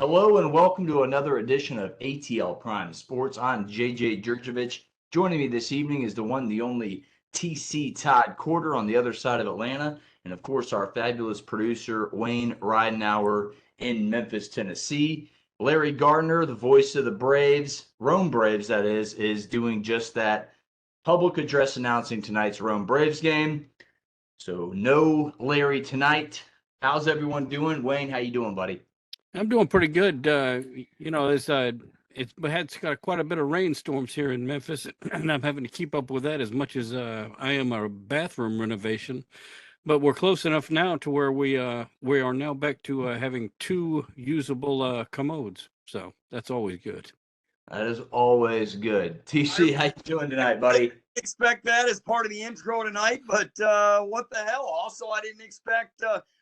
Hello and welcome to another edition of ATL Prime Sports. I'm JJ Jurjevich. Joining me this evening is the one, the only TC Todd Corder on the other side of Atlanta, and of course our fabulous producer Wayne Ridenauer in Memphis, Tennessee. Larry Gardner, the voice of the Braves, Rome Braves that is doing just that. Public address announcing tonight's Rome Braves game. So no Larry tonight. How's everyone doing? Wayne, how you doing, buddy? I'm doing pretty good. It's got quite a bit of rainstorms here in Memphis, and I'm having to keep up with that as much as I am a bathroom renovation. But we're close enough now to where we are now back to having two usable commodes. So that's always good. That is always good. TC, how you doing tonight, buddy? Expect that as part of the intro tonight, but what the hell? Also, I didn't expect.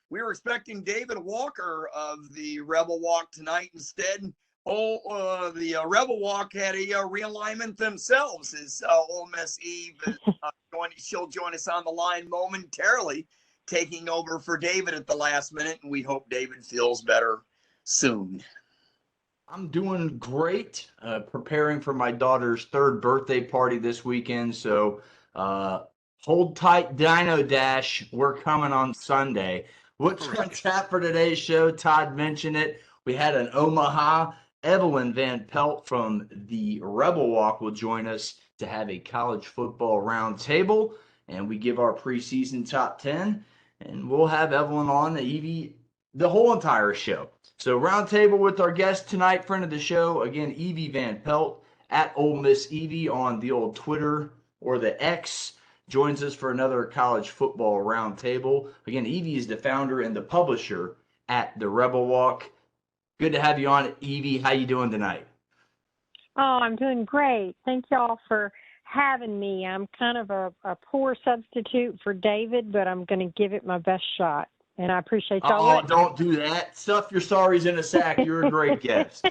We were expecting David Walker of the Rebel Walk tonight instead. The Rebel Walk had a realignment themselves. As Ole Miss Eve, she'll join us on the line momentarily, taking over for David at the last minute, and we hope David feels better soon. I'm doing great. Preparing for my daughter's third birthday party this weekend. So hold tight, Dino Dash. We're coming on Sunday. What's that for today's show? Todd mentioned it. We had an Omaha. Evie Van Pelt from the Rebel Walk will join us to have a college football roundtable, and we give our preseason top 10. And we'll have Evelyn on, Evie, the whole entire show. So roundtable with our guest tonight, friend of the show, again, Evie Van Pelt at Ole Miss Evie on the old Twitter or the X, joins us for another college football roundtable. Again, Evie is the founder and the publisher at the Rebel Walk. Good to have you on, Evie. How you doing tonight? Oh, I'm doing great. Thank y'all for having me. I'm kind of a poor substitute for David, but I'm going to give it my best shot. And I appreciate y'all. Oh, don't do that. Stuff your sorries in a sack. You're a great guest.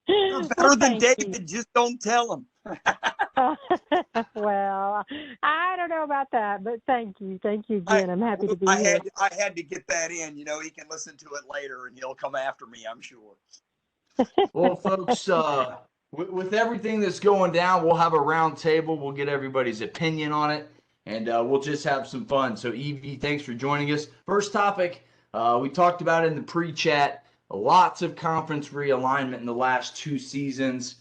You're better than David. Just don't tell him. Well, I don't know about that, but thank you. Thank you again. I'm happy to be here. I had to get that in. You know, he can listen to it later, and he'll come after me, I'm sure. Well, folks, with everything that's going down, we'll have a round table. We'll get everybody's opinion on it, and we'll just have some fun. So, Evie, thanks for joining us. First topic, we talked about it in the pre-chat, lots of conference realignment in the last two seasons.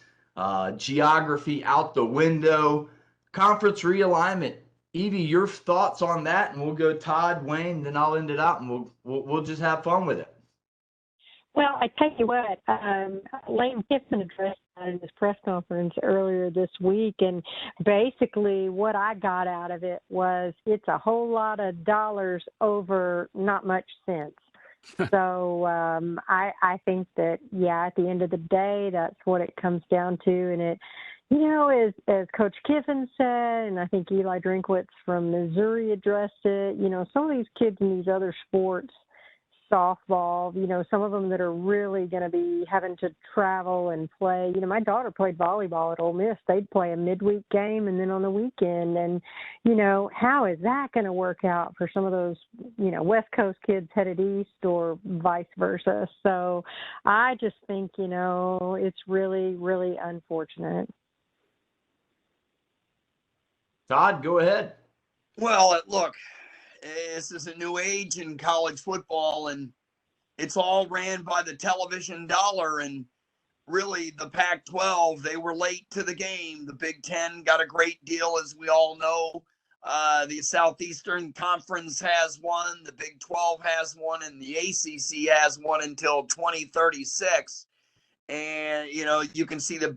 Geography out the window, conference realignment. Evie, your thoughts on that, and we'll go Todd, Wayne, then I'll end it out, and we'll just have fun with it. Well, I tell you what, Lane Kiffin addressed that in his press conference earlier this week, and basically what I got out of it was it's a whole lot of dollars over not much sense. So I think that, yeah, at the end of the day, that's what it comes down to. And it, you know, as Coach Kiffin said, and I think Eli Drinkwitz from Missouri addressed it, you know, some of these kids in these other sports, softball, you know, some of them that are really going to be having to travel and play. You know, my daughter played volleyball at Ole Miss. They'd play a midweek game and then on the weekend. And, you know, how is that going to work out for some of those, you know, West Coast kids headed east or vice versa? So I just think, you know, it's really, really unfortunate. Todd, go ahead. Well, look, this is a new age in college football, and it's all ran by the television dollar. And really, the Pac-12, they were late to the game. The Big Ten got a great deal, as we all know. The Southeastern Conference has one, the Big 12 has one, and the ACC has one until 2036. And, you know, you can see the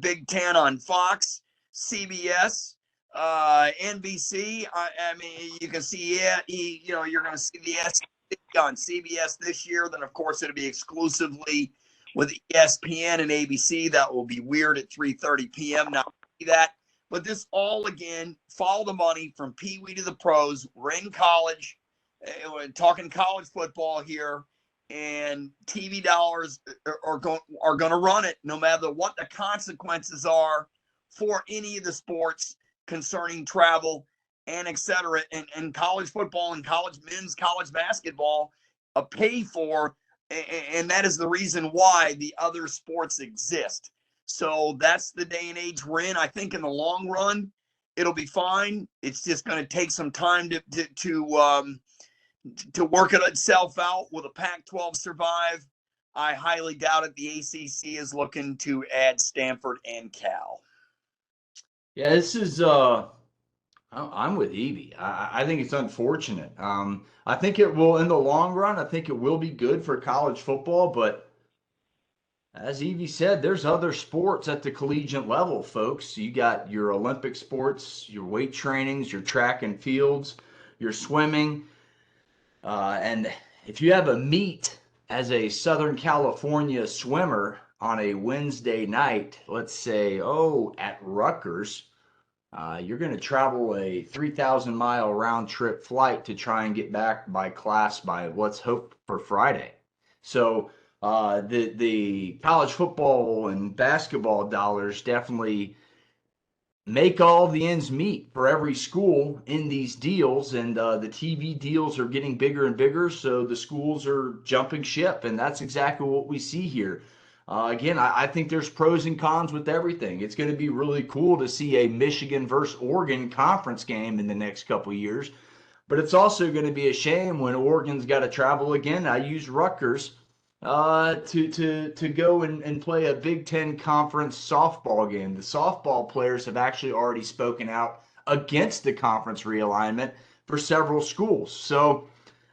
Big Ten on Fox, CBS, NBC. I mean, you can see it. You know, you're going to see the SEC on CBS this year. Then, of course, it'll be exclusively with ESPN and ABC. That will be weird at 3:30 p.m. Now, see that. But this all, again, follow the money from Pee Wee to the pros. We're in college. We're talking college football here. And TV dollars are going to run it no matter what the consequences are for any of the sports concerning travel and et cetera. And college football and college men's college basketball pay for And that is the reason why the other sports exist. So that's the day and age we're in. I think in the long run, it'll be fine. It's just going to take some time to work it itself out. Will the Pac-12 survive? I highly doubt it. The ACC is looking to add Stanford and Cal. Yeah, this is I'm with Evie. I think it's unfortunate. I think it will, in the long run, I think it will be good for college football. But as Evie said, there's other sports at the collegiate level, folks. You got your Olympic sports, your weight trainings, your track and fields, your swimming. And if you have a meet as a Southern California swimmer on a Wednesday night, let's say, at Rutgers, you're going to travel a 3,000-mile round-trip flight to try and get back by class by, let's hope, for Friday. So the college football and basketball dollars definitely make all the ends meet for every school in these deals, and the TV deals are getting bigger and bigger, so the schools are jumping ship, and that's exactly what we see here. Again, I think there's pros and cons with everything. It's going to be really cool to see a Michigan versus Oregon conference game in the next couple of years, but it's also going to be a shame when Oregon's got to travel again. I use Rutgers to go and play a Big Ten conference softball game. The softball players have actually already spoken out against the conference realignment for several schools. So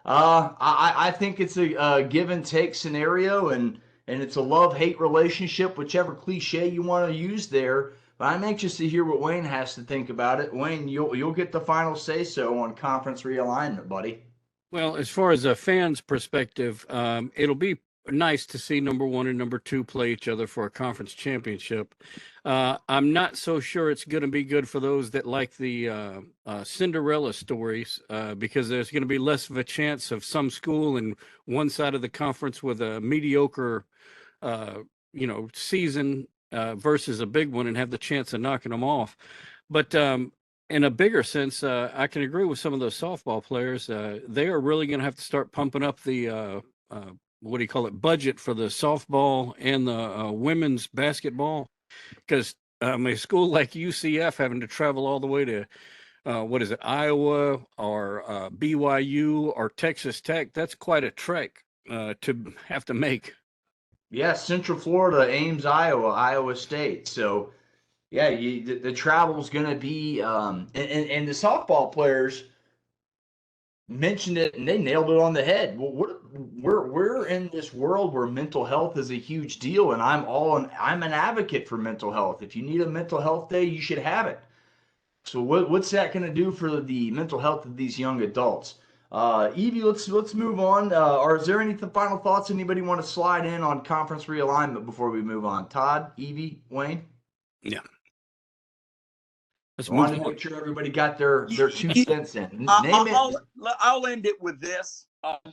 I think it's a give and take scenario, and it's a love-hate relationship, whichever cliche you want to use there. But I'm anxious to hear what Wayne has to think about it. Wayne, you'll get the final say-so on conference realignment, buddy. Well, as far as a fan's perspective, it'll be nice to see number 1 and number 2 play each other for a conference championship. I'm not so sure it's going to be good for those that like the Cinderella stories, because there's going to be less of a chance of some school in one side of the conference with a mediocre, season versus a big one and have the chance of knocking them off. But in a bigger sense, I can agree with some of those softball players. They are really going to have to start pumping up the budget for the softball and the women's basketball, because a school like UCF having to travel all the way to Iowa or BYU or Texas Tech, that's quite a trek to have to make. Yeah, Central Florida, Ames, Iowa State. So yeah, the travel's going to be and the softball players mentioned it, and they nailed it on the head. Well, we're in this world where mental health is a huge deal, and I'm an advocate for mental health. If you need a mental health day, you should have it. So what's that going to do for the mental health of these young adults? Evie, let's move on. Or is there any final thoughts anybody want to slide in on conference realignment before we move on? Todd, Evie, Wayne? Yeah. I want to make sure everybody got their 2 cents in. I'll end it with this.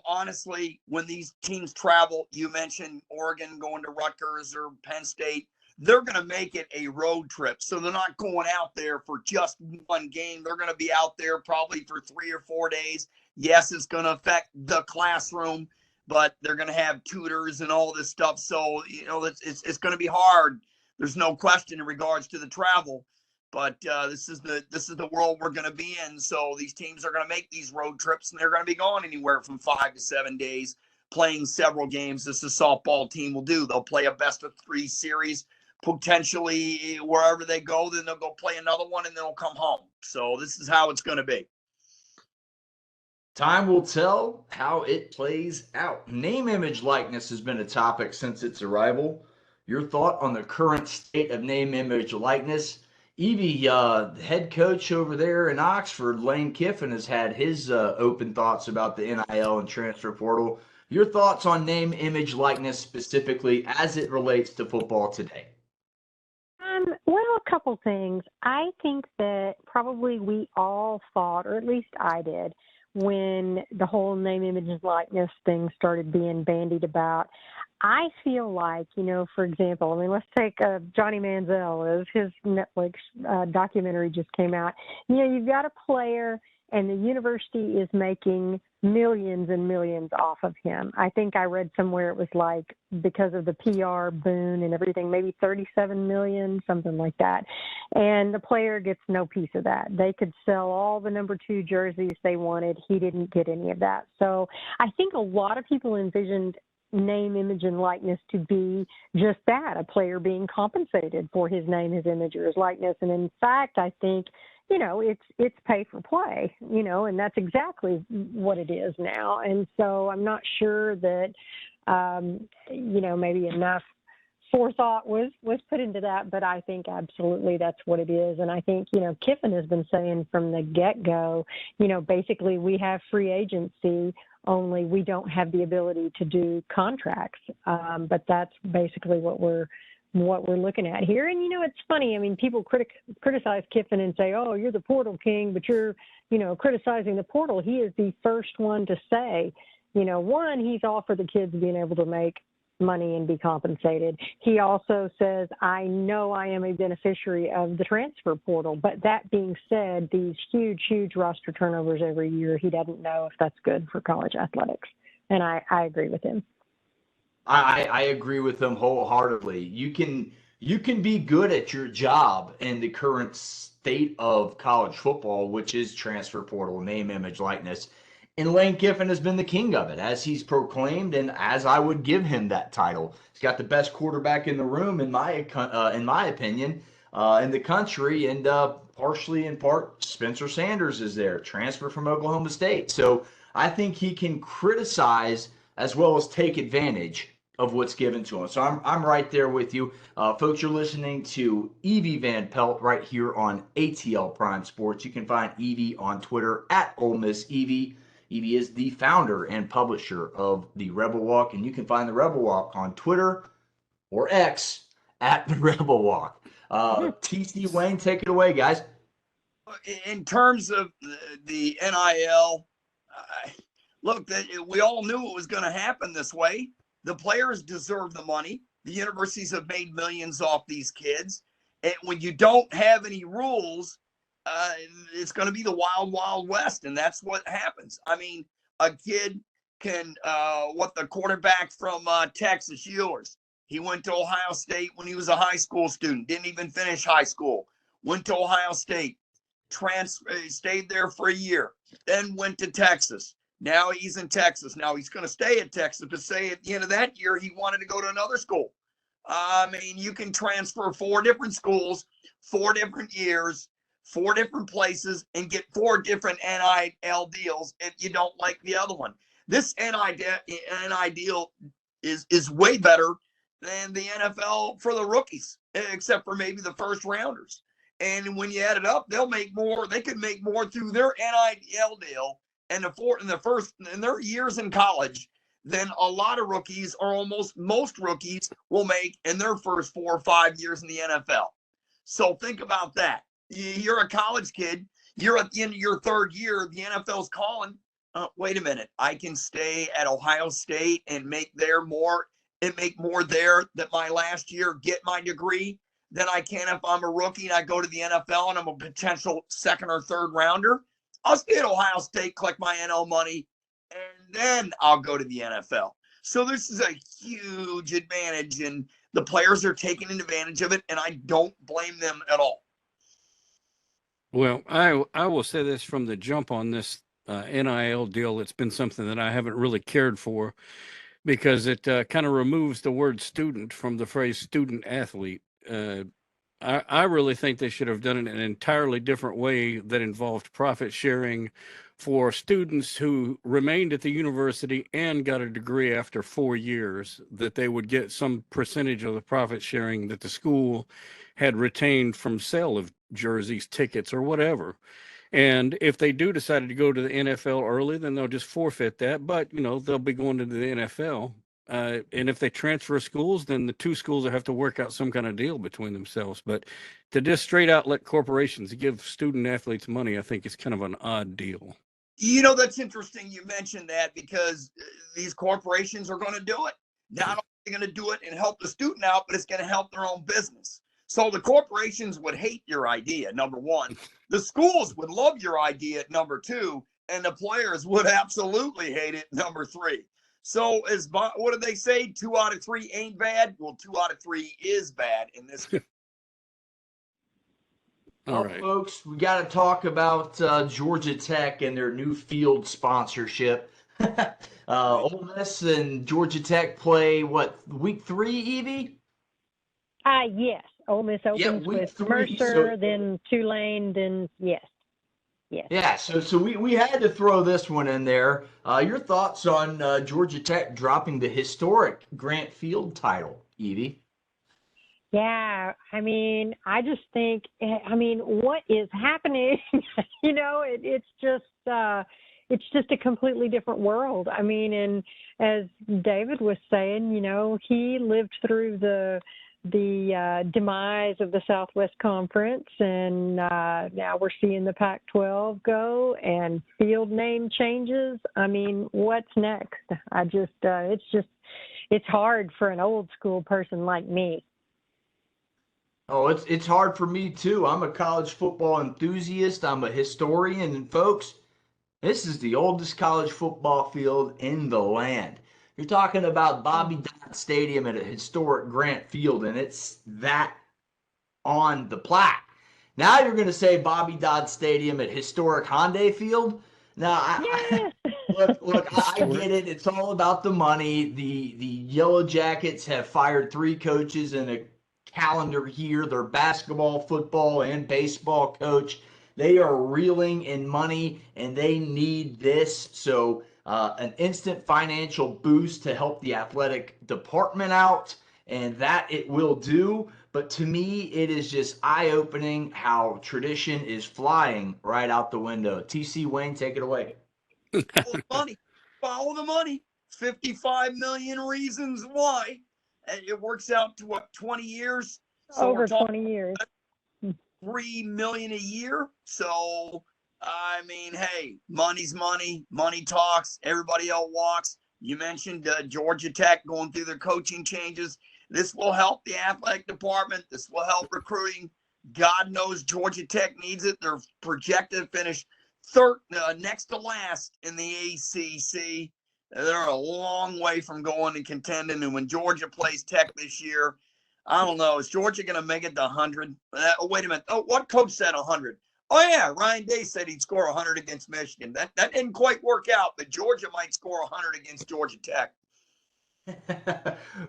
Honestly, when these teams travel, you mentioned Oregon going to Rutgers or Penn State, they're going to make it a road trip. So they're not going out there for just one game. They're going to be out there probably for 3 or 4 days. Yes, it's going to affect the classroom, but they're going to have tutors and all this stuff. So, it's going to be hard. There's no question in regards to the travel. But this is the world we're going to be in. So these teams are going to make these road trips, and they're going to be gone anywhere from 5 to 7 days, playing several games. This is a softball team will do. They'll play a best-of-3 series, potentially wherever they go. Then they'll go play another one, and then they'll come home. So this is how it's going to be. Time will tell how it plays out. Name, image, likeness has been a topic since its arrival. Your thought on the current state of name, image, likeness? Evie, head coach over there in Oxford, Lane Kiffin, has had his open thoughts about the NIL and transfer portal. Your thoughts on name, image, likeness specifically as it relates to football today? Well, a couple things. I think that probably we all thought, or at least I did, when the whole name, image, and likeness thing started being bandied about. I feel like, for example, let's take Johnny Manziel, as his Netflix documentary just came out. You've got a player, and the university is making millions and millions off of him. I think I read somewhere it was like, because of the PR boon and everything, maybe 37 million, something like that. And the player gets no piece of that. They could sell all the number 2 jerseys they wanted. He didn't get any of that. So I think a lot of people envisioned name, image, and likeness to be just that, a player being compensated for his name, his image, or his likeness. And in fact, I think, it's pay for play, and that's exactly what it is now. And so I'm not sure that, maybe enough forethought was put into that, but I think absolutely that's what it is. And I think, Kiffin has been saying from the get-go, basically we have free agency, only we don't have the ability to do contracts. But that's basically what we're looking at here. And, it's funny. I mean, people criticize Kiffin and say, oh, you're the portal king, but you're, criticizing the portal. He is the first one to say, one, he's all for the kids being able to make money and be compensated. He also says, I know I am a beneficiary of the transfer portal. But that being said, these huge roster turnovers every year, he doesn't know if that's good for college athletics. And I agree with him. I agree with them wholeheartedly. You can be good at your job in the current state of college football, which is transfer portal, name, image, likeness. And Lane Kiffin has been the king of it, as he's proclaimed, and as I would give him that title. He's got the best quarterback in the room, in my opinion, in the country, and partially in part, Spencer Sanders is there, transfer from Oklahoma State. So I think he can criticize as well as take advantage of what's given to him. So I'm right there with you. Folks, you're listening to Evie Van Pelt right here on ATL Prime Sports. You can find Evie on Twitter at Ole Miss Evie. Evie is the founder and publisher of the Rebel Walk, and you can find the Rebel Walk on Twitter or X at the Rebel Walk. TC Wayne, take it away, guys. In terms of the NIL, look, we all knew it was going to happen this way. The players deserve the money. The universities have made millions off these kids. And when you don't have any rules, it's going to be the wild, wild west. And that's what happens. I mean, a kid can, the quarterback from Texas, Ewers, he went to Ohio State when he was a high school student, didn't even finish high school, went to Ohio State, stayed there for a year, then went to Texas. Now he's in Texas. Now he's going to stay at Texas, but say at the end of that year, he wanted to go to another school. I mean, you can transfer 4 different schools, 4 different years, 4 different places, and get 4 different NIL deals if you don't like the other one. This NIL deal is way better than the NFL for the rookies, except for maybe the first rounders. And when you add it up, they'll make more. They could make more through their NIL deal and in their years in college than a lot of rookies, or almost most rookies, will make in their first 4 or 5 years in the NFL. So think about that. You're a college kid. You're at the end of your 3rd year. The NFL's calling. Wait a minute. I can stay at Ohio State and make more there than my last year, get my degree, than I can if I'm a rookie and I go to the NFL and I'm a potential 2nd or 3rd rounder. I'll stay at Ohio State, collect my NL money, and then I'll go to the NFL. So this is a huge advantage, and the players are taking advantage of it, and I don't blame them at all. Well, I will say this from the jump on this NIL deal. It's been something that I haven't really cared for, because it kind of removes the word student from the phrase student athlete. I really think they should have done it in an entirely different way that involved profit sharing for students who remained at the university and got a degree after 4 years, that they would get some percentage of the profit sharing that the school had retained from sale of jerseys, tickets, or whatever. And if they do decide to go to the NFL early, then they'll just forfeit that. But, they'll be going to the NFL. And if they transfer schools, then the 2 schools will have to work out some kind of deal between themselves. But to just straight out let corporations give student athletes money, I think is kind of an odd deal. That's interesting you mentioned that, because these corporations are going to do it. Not only are they going to do it and help the student out, but it's going to help their own business. So the corporations would hate your idea, number one. The schools would love your idea, number 2. and the players would absolutely hate it, number 3. So what do they say? 2 out of 3 ain't bad. Well, 2 out of 3 is bad in this case. All Well, right. folks, we got to talk about Georgia Tech and their new field sponsorship. Ole Miss and Georgia Tech play, what, week 3, Evie? Yes. Ole Miss opens week with 3, Mercer, so- then Tulane, then yes. Yeah, so we had to throw this one in there. Your thoughts on Georgia Tech dropping the historic Grant Field title, Evie? Yeah, I mean, I just think, what is happening? It's just a completely different world. I mean, and as David was saying, he lived through the demise of the Southwest Conference, and now we're seeing the Pac-12 go and field name changes. I mean, what's next? It's hard for an old school person like me. Oh, it's hard for me too. I'm a college football enthusiast. I'm a historian, and folks, this is the oldest college football field in the land. You're talking about Bobby Dodd Stadium at a historic Grant Field, and it's that on the plaque. Now you're going to say Bobby Dodd Stadium at historic Hyundai Field? Now, look, I get it. It's all about the money. The Yellow Jackets have fired 3 coaches in a calendar year. Their basketball, football, and baseball coach. They are reeling in money, and they need this. So an instant financial boost to help the athletic department out, and that it will do. But to me, it is just eye-opening how tradition is flying right out the window. TC Wayne, take it away. Follow the money. 55 million reasons why. And it works out to what, 20 years? So over 20 years. $3 million a year. So, I mean, hey, money's money. Money talks. Everybody else walks. You mentioned Georgia Tech going through their coaching changes. This will help the athletic department. This will help recruiting. God knows Georgia Tech needs it. They're projected to finish next to last in the ACC. They're a long way from going and contending. And when Georgia plays Tech this year, I don't know. Is Georgia going to make it to 100? Wait a minute. Oh, what coach said 100? Oh, yeah. Ryan Day said he'd score 100 against Michigan. That didn't quite work out, but Georgia might score 100 against Georgia Tech.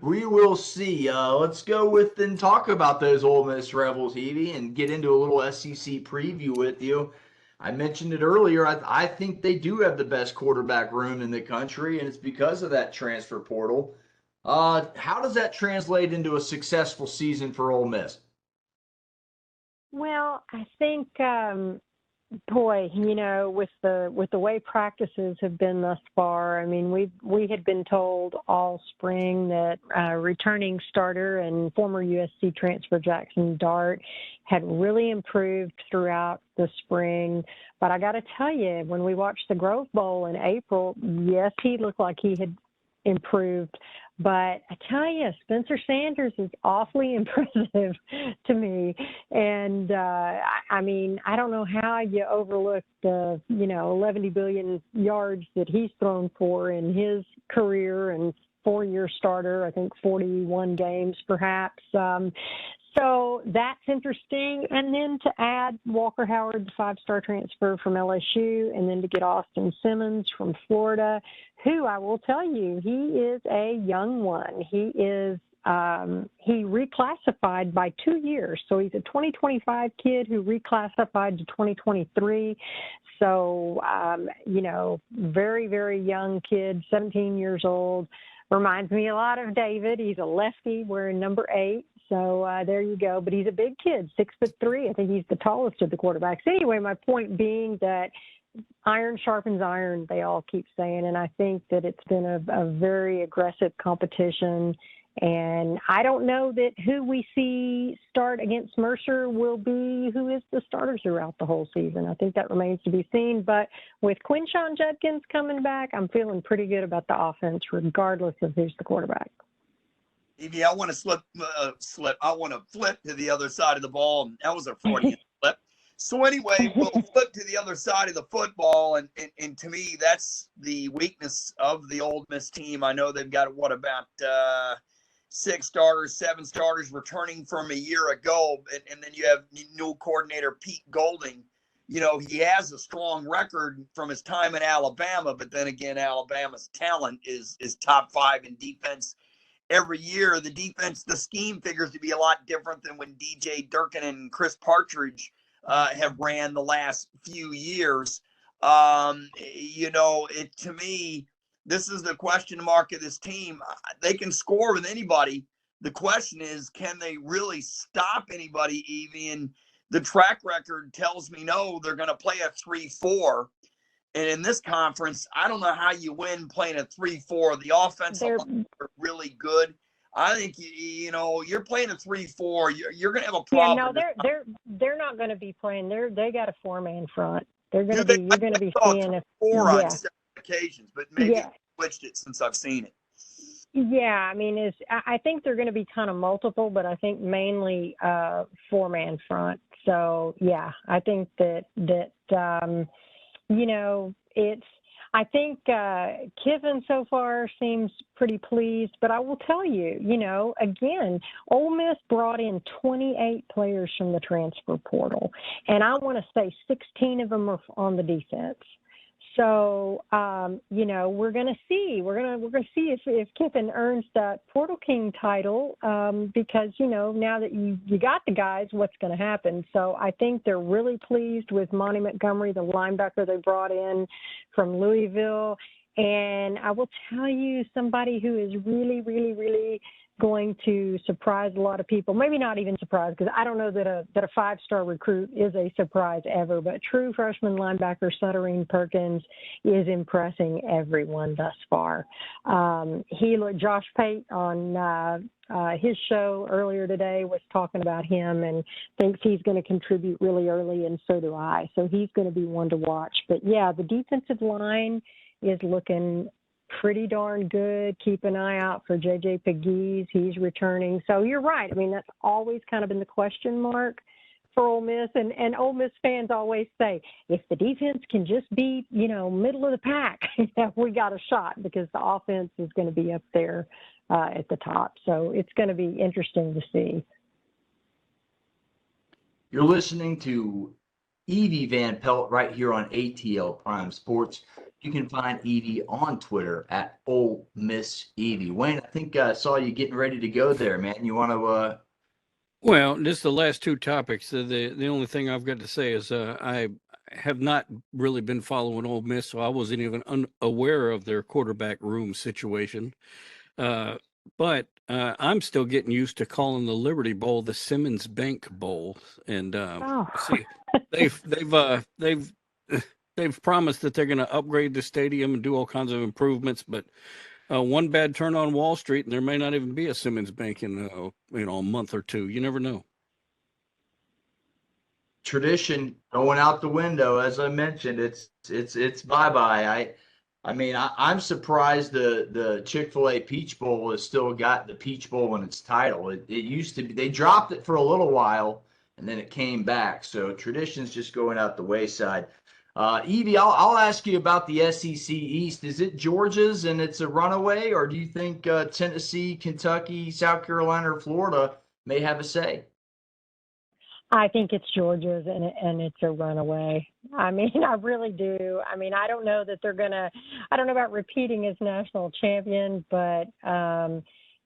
We will see. Let's go with and talk about those Ole Miss Rebels, Evie, and get into a little SEC preview with you. I mentioned it earlier. I think they do have the best quarterback room in the country, and it's because of that transfer portal. How does that translate into a successful season for Ole Miss? Well, I think, with the way practices have been thus far, I mean, we had been told all spring that returning starter and former USC transfer Jackson Dart had really improved throughout the spring. But I got to tell you, when we watched the Grove Bowl in April, yes, he looked like he had improved. But I tell you, Spencer Sanders is awfully impressive to me. And, I mean, I don't know how you overlook the, 11 billion yards that he's thrown for in his career and 4-year starter, I think 41 games perhaps. So that's interesting. And then to add Walker Howard, the 5-star transfer from LSU, and then to get Austin Simmons from Florida, who I will tell you, he is a young one. He reclassified by 2 years. So he's a 2025 kid who reclassified to 2023. So, very, very young kid, 17 years old. Reminds me a lot of David. He's a lefty wearing number 8. So there you go. But he's a big kid, 6'3". I think he's the tallest of the quarterbacks. Anyway, my point being that iron sharpens iron, they all keep saying. And I think that it's been a very aggressive competition. And I don't know that who we see start against Mercer will be who is the starter throughout the whole season. I think that remains to be seen. But with Quinshon Judkins coming back, I'm feeling pretty good about the offense, regardless of who's the quarterback. Evie, I want to I want to flip to the other side of the ball. That was a Freudian flip. So anyway, we'll flip to the other side of the football, and to me, that's the weakness of the Ole Miss team. I know they've got about 6 starters, 7 starters returning from a year ago, and then you have new coordinator Pete Golding. You know, he has a strong record from his time in Alabama, but then again, Alabama's talent is top 5 in defense every year. The defense, the scheme figures to be a lot different than when DJ Durkin and Chris Partridge have ran the last few years. You know, to me, this is the question mark of this team. They can score with anybody. The question is, can they really stop anybody, Evie? And the track record tells me no, they're going to play a 3-4. And in this conference, I don't know how you win playing a 3-4. The offensive line are really good. I think you know you're playing a 3-4. You're going to have a problem. Yeah, no, they're not going to be playing. They got a 4-man front. They're going to be. You're going to be seeing a 4 on 7 occasions, but maybe switched it since I've seen it. Yeah, I mean, I think they're going to be kind of multiple, but I think mainly 4-man front. So yeah, I think that you know, I think Kiffin so far seems pretty pleased, but I will tell you, you know, again, Ole Miss brought in 28 players from the transfer portal, and I want to say 16 of them are on the defense. So, you know, we're going to see. We're going to see if Kiffin earns that Portal King title because, you know, now that you got the guys, what's going to happen? So I think they're really pleased with Monty Montgomery, the linebacker they brought in from Louisville. And I will tell you, somebody who is really, really, really going to surprise a lot of people. Maybe not even surprise, because I don't know that a 5-star recruit is a surprise ever, but true freshman linebacker Sutterine Perkins is impressing everyone thus far. Josh Pate on his show earlier today was talking about him and thinks he's going to contribute really early, and so do I. So he's going to be one to watch. But yeah, the defensive line is looking pretty darn good. Keep an eye out for J.J. Pegues. He's returning. So you're right. I mean, that's always kind of been the question mark for Ole Miss. And Ole Miss fans always say, if the defense can just be, you know, middle of the pack, we got a shot, because the offense is going to be up there at the top. So it's going to be interesting to see. You're listening to Evie Van Pelt right here on ATL Prime Sports. You can find Evie on Twitter at Ole Miss Evie. Wayne, I think I saw you getting ready to go there, man. You want to? Well, just the last 2 topics. The only thing I've got to say is I have not really been following Ole Miss, so I wasn't even unaware of their quarterback room situation. But I'm still getting used to calling the Liberty Bowl the Simmons Bank Bowl, and see, they've promised that they're going to upgrade the stadium and do all kinds of improvements, but one bad turn on Wall Street, and there may not even be a Simmons Bank in a month or 2. You never know. Tradition going out the window, as I mentioned. It's bye-bye. I mean, I'm surprised the Chick-fil-A Peach Bowl has still got the Peach Bowl in its title. It used to be, they dropped it for a little while, and then it came back. So tradition's just going out the wayside. Evie, I'll ask you about the SEC East. Is it Georgia's and it's a runaway, or do you think Tennessee, Kentucky, South Carolina, or Florida may have a say? I think it's Georgia's, and it's a runaway. I mean, I really do. I mean, I don't know that they're going to – I don't know about repeating as national champion, but,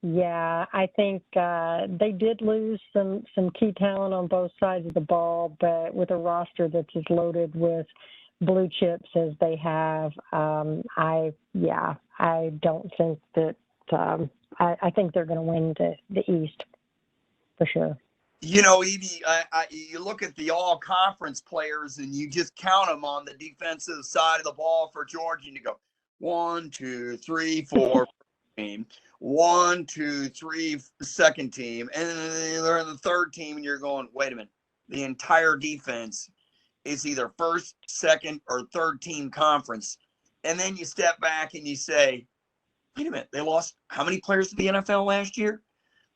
yeah, I think they did lose some key talent on both sides of the ball, but with a roster that's as loaded with blue chips as they have, I don't think that I think they're going to win the East for sure. You know, Evie, you look at the all-conference players and you just count them on the defensive side of the ball for Georgia, and you go 1, 2, 3, 4 team, 1, 2, 3 second team, and then they're in the third team, and you're going, wait a minute, the entire defense is either first, second, or third team conference, and then you step back and you say, wait a minute, they lost how many players to the NFL last year?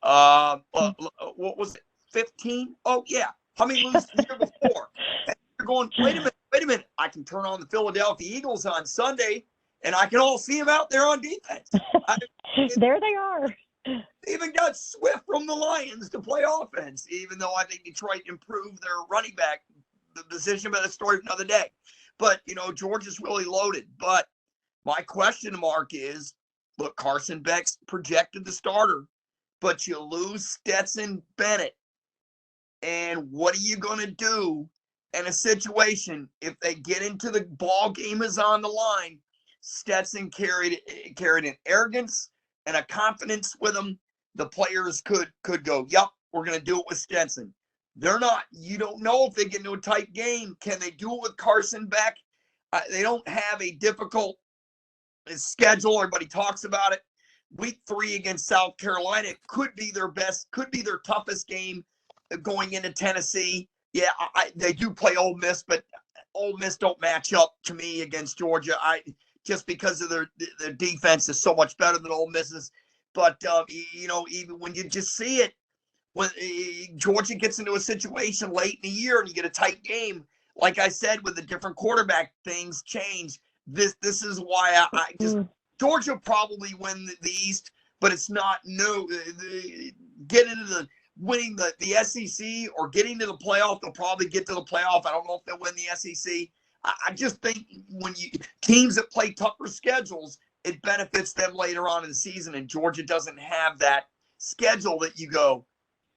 What was it? 15? Oh, yeah. How many lose the year before? And you're going, wait a minute. I can turn on the Philadelphia Eagles on Sunday, and I can all see them out there on defense. There they are. They even got Swift from the Lions to play offense, even though I think Detroit improved their running back the position, but that's a story for another day. But, Georgia's really loaded. But my question mark is, look, Carson Beck's projected the starter, but you lose Stetson Bennett. And what are you going to do in a situation if they get into the ball game is on the line? Stetson carried an arrogance and a confidence with him. The players could go, yep, we're going to do it with Stetson. They're not. You don't know if they get into a tight game. Can they do it with Carson Beck? They don't have a difficult schedule. Everybody talks about it. Week 3 against South Carolina could be their toughest game going into Tennessee. Yeah, they do play Ole Miss, but Ole Miss don't match up to me against Georgia. Just because of their defense is so much better than Ole Miss's. But even when you just see it, when Georgia gets into a situation late in the year and you get a tight game, like I said, with the different quarterback, things change. This is why I just Georgia probably win the East, but it's not get into the winning the SEC or getting to the playoff. They'll probably get to the playoff. I don't know if they'll win the SEC. I just think when teams that play tougher schedules, it benefits them later on in the season, and Georgia doesn't have that schedule that you go,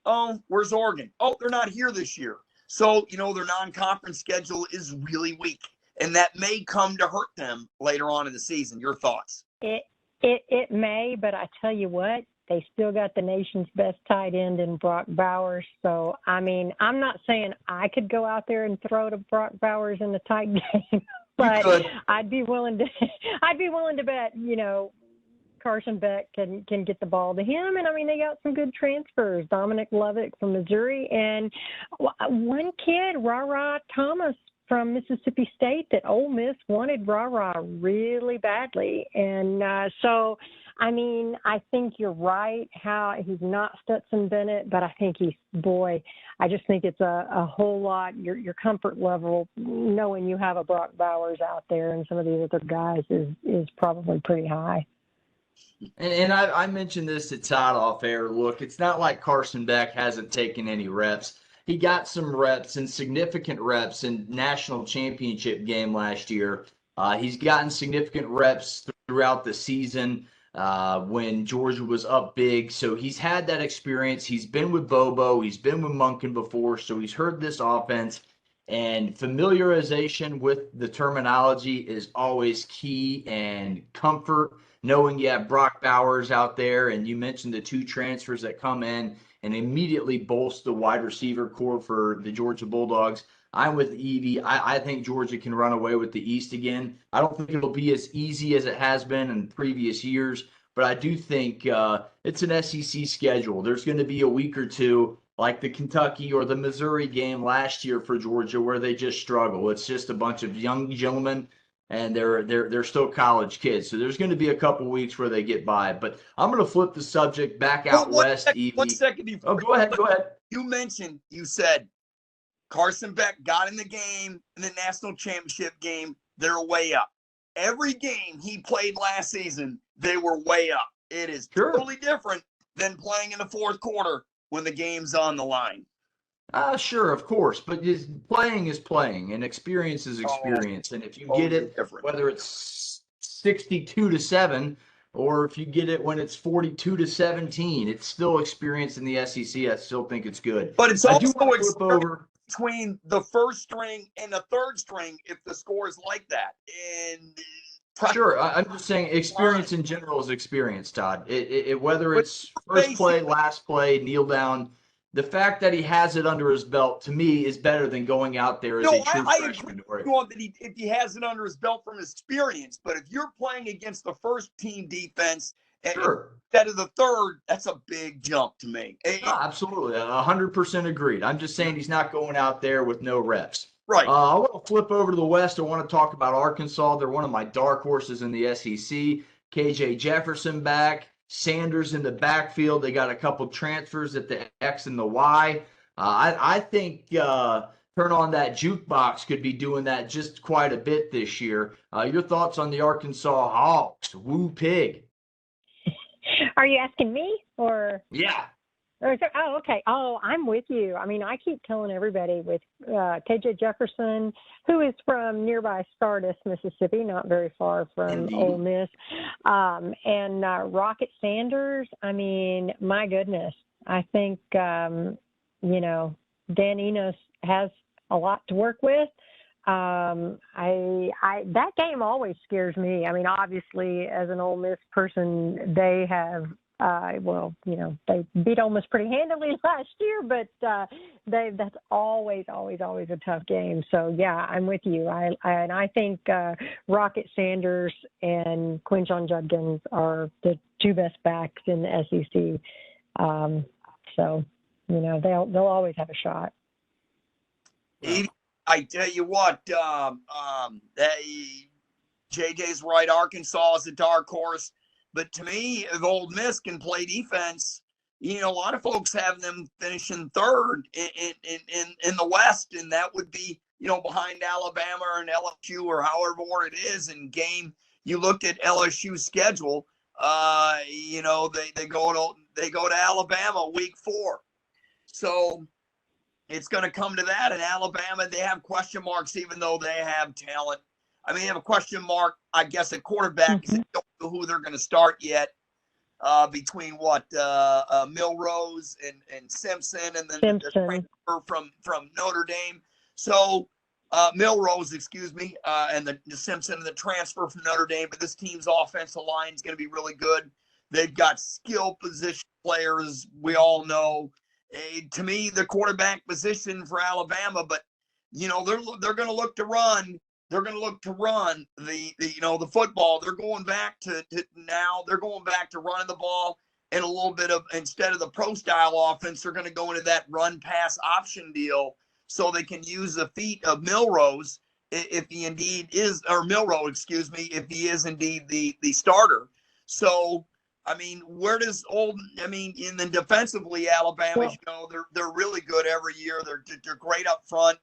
oh, where's Oregon? Oh, they're not here this year. So, their non-conference schedule is really weak, and that may come to hurt them later on in the season. Your thoughts? It may, but I tell you what, they still got the nation's best tight end in Brock Bowers. So, I'm not saying I could go out there and throw to Brock Bowers in the tight game, but I'd be willing to bet, Carson Beck can get the ball to him. And they got some good transfers. Dominic Lovick from Missouri, and one kid, Ra Thomas from Mississippi State, that Ole Miss wanted Ra really badly. And so, I think you're right how he's not Stetson Bennett, but I think I just think it's a whole lot. Your comfort level knowing you have a Brock Bowers out there and some of these other guys is probably pretty high. And I mentioned this to Todd off air. Look, it's not like Carson Beck hasn't taken any reps. He got some reps and significant reps in national championship game last year. He's gotten significant reps throughout the season when Georgia was up big. So he's had that experience. He's been with Bobo. He's been with Monken before. So he's heard this offense. And familiarization with the terminology is always key, and comfort, knowing you have Brock Bowers out there, and you mentioned the 2 transfers that come in and immediately bolster the wide receiver core for the Georgia Bulldogs. I'm with Evie. I think Georgia can run away with the East again. I don't think it'll be as easy as it has been in previous years, but I do think it's an SEC schedule. There's going to be a week or two like the Kentucky or the Missouri game last year for Georgia where they just struggle. It's just a bunch of young gentlemen, and they're still college kids. So there's going to be a couple weeks where they get by. But I'm going to flip the subject back out west, Evie. 1 second. Go ahead. You said Carson Beck got in the game, in the national championship game, they're way up. Every game he played last season, they were way up. It is totally different than playing in the fourth quarter when the game's on the line. Sure, of course, but playing is playing, and experience is experience. And if you get it, whether it's 62-7, or if you get it when it's 42-17, it's still experience in the SEC. I still think it's good. But it's also experience between the first string and the third string if the score is like that. And sure, I'm just saying experience in general is experience, Todd. Whether it's first play, last play, kneel down, the fact that he has it under his belt, to me, is better than going out there as a true freshman. I agree that if he has it under his belt from his experience, but if you're playing against the first team defense instead of the third, that's a big jump to me. Absolutely, 100% agreed. I'm just saying he's not going out there with no reps. Right. I want to flip over to the West. I want to talk about Arkansas. They're one of my dark horses in the SEC. KJ Jefferson back. Sanders in the backfield. They got a couple transfers at the X and the Y. I think turn on that jukebox could be doing that just quite a bit this year. Your thoughts on the Arkansas Hawks? Woo pig. Are you asking me or? Yeah. Oh, okay. Oh, I'm with you. I mean, I keep telling everybody with KJ Jefferson, who is from nearby Stardust, Mississippi, not very far from Indeed. Ole Miss, and Rocket Sanders. I mean, my goodness. I think, Dan Enos has a lot to work with. That game always scares me. I mean, obviously, as an Ole Miss person, they have, they beat Ole Miss pretty handily last year, but that's always a tough game. So yeah, I'm with you. I think Rocket Sanders and Quinshon Judkins are the two best backs in the SEC. So they'll always have a shot. Well, I tell you what, JJ's right. Arkansas is a dark horse. But to me, if Ole Miss can play defense, a lot of folks have them finishing third in the West, and that would be, behind Alabama and LSU or however it is in game. You looked at LSU's schedule. They go to Alabama week 4, so it's going to come to that. And Alabama, they have question marks, even though they have talent. I mean, they have a question mark, I guess, at quarterback because they don't know who they're going to start yet. Between Milrose and Simpson, and then the transfer from Notre Dame. So Milrose, excuse me, and the Simpson and the transfer from Notre Dame. But this team's offensive line is going to be really good. They've got skill position players. We all know. To me, the quarterback position for Alabama, but they're going to look to run. They're going to look to run the football. They're going back to running the ball and a little bit of, instead of the pro style offense, they're going to go into that run pass option deal so they can use the feet of Milrose if he indeed is, or Milroe, excuse me, if he is indeed the starter. So, I mean, and then defensively, Alabama, they're really good every year. They're great up front.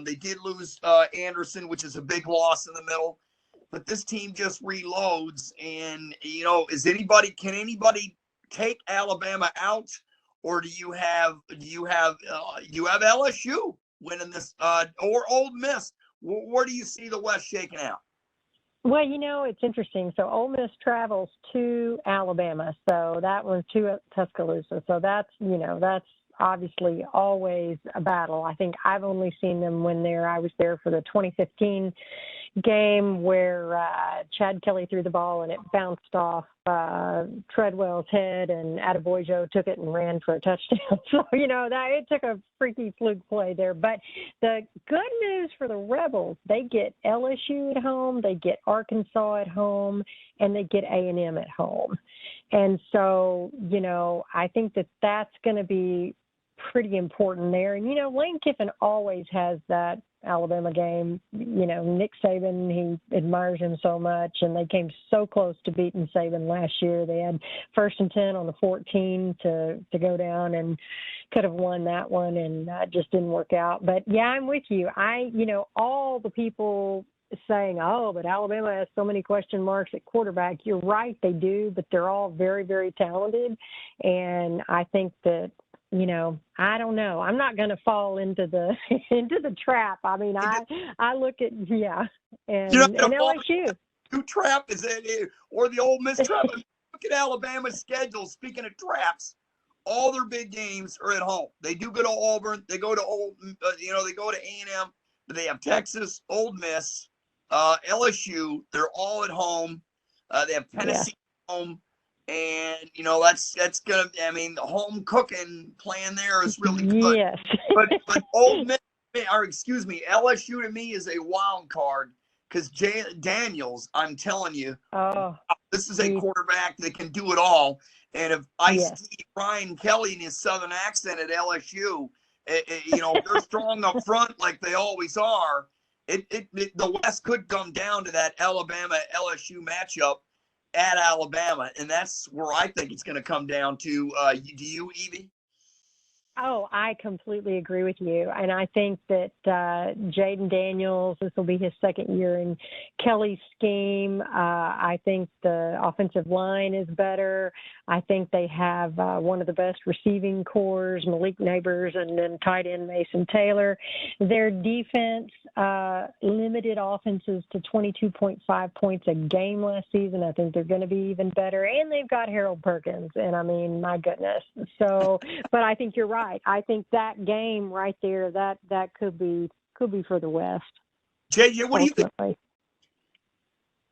They did lose Anderson, which is a big loss in the middle, but this team just reloads. And can anybody take Alabama out, or do you have LSU winning this, or Ole Miss? Where do you see the West shaking out? Well, it's interesting. So Ole Miss travels to Alabama, so that one's to Tuscaloosa. So that's obviously always a battle. I think I've only seen them when I was there for the 2015 game where Chad Kelly threw the ball and it bounced off Treadwell's head, and Adebayo took it and ran for a touchdown. So, it took a freaky fluke play there. But the good news for the Rebels, they get LSU at home, they get Arkansas at home, and they get A&M at home. And so, I think that's going to be pretty important there. And, Lane Kiffin always has that Alabama game. Nick Saban, he admires him so much, and they came so close to beating Saban last year. They had 1st and 10 on the 14 to go down and could have won that one, and just didn't work out. But yeah, I'm with you. All the people saying, oh, but Alabama has so many question marks at quarterback. You're right, they do, but they're all very, very talented. And I think that, I don't know. I'm not going to fall into the trap. I mean, I look at and LSU. Who trap is it, or the Ole Miss trap? Look at Alabama's schedule. Speaking of traps, all their big games are at home. They do go to Auburn. They go to they go to A&M. But they have Texas, Ole Miss, LSU. They're all at home. They have Tennessee at home. And, that's going to, the home cooking plan there is really good. Yes. but Ole Miss, LSU to me is a wild card because Daniels, I'm telling you, this is a quarterback that can do it all. And if I see Ryan Kelly and his Southern accent at LSU, they're strong up front like they always are. The West could come down to that Alabama-LSU matchup at Alabama, and that's where I think it's going to come down to. Do you, Evie? Oh, I completely agree with you. And I think that Jaden Daniels, this will be his second year in Kelly's scheme. I think the offensive line is better. I think they have one of the best receiving cores, Malik Neighbors, and then tight end Mason Taylor. Their defense limited offenses to 22.5 points a game last season. I think they're going to be even better. And they've got Harold Perkins. And, I mean, my goodness. So, but I think you're right. I think that game right there, that could be for the West. JJ, what do you think?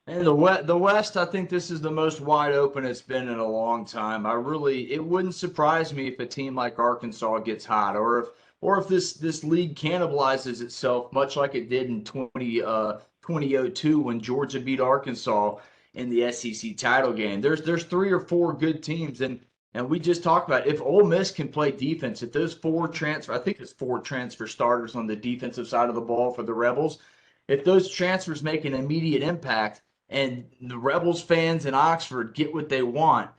And the West, I think this is the most wide open it's been in a long time. It wouldn't surprise me if a team like Arkansas gets hot, or if this league cannibalizes itself, much like it did in 2002 when Georgia beat Arkansas in the SEC title game. There's 3 or 4 good teams, and we just talked about if Ole Miss can play defense, if those 4 transfer starters on the defensive side of the ball for the Rebels, if those transfers make an immediate impact and the Rebels fans in Oxford get what they want,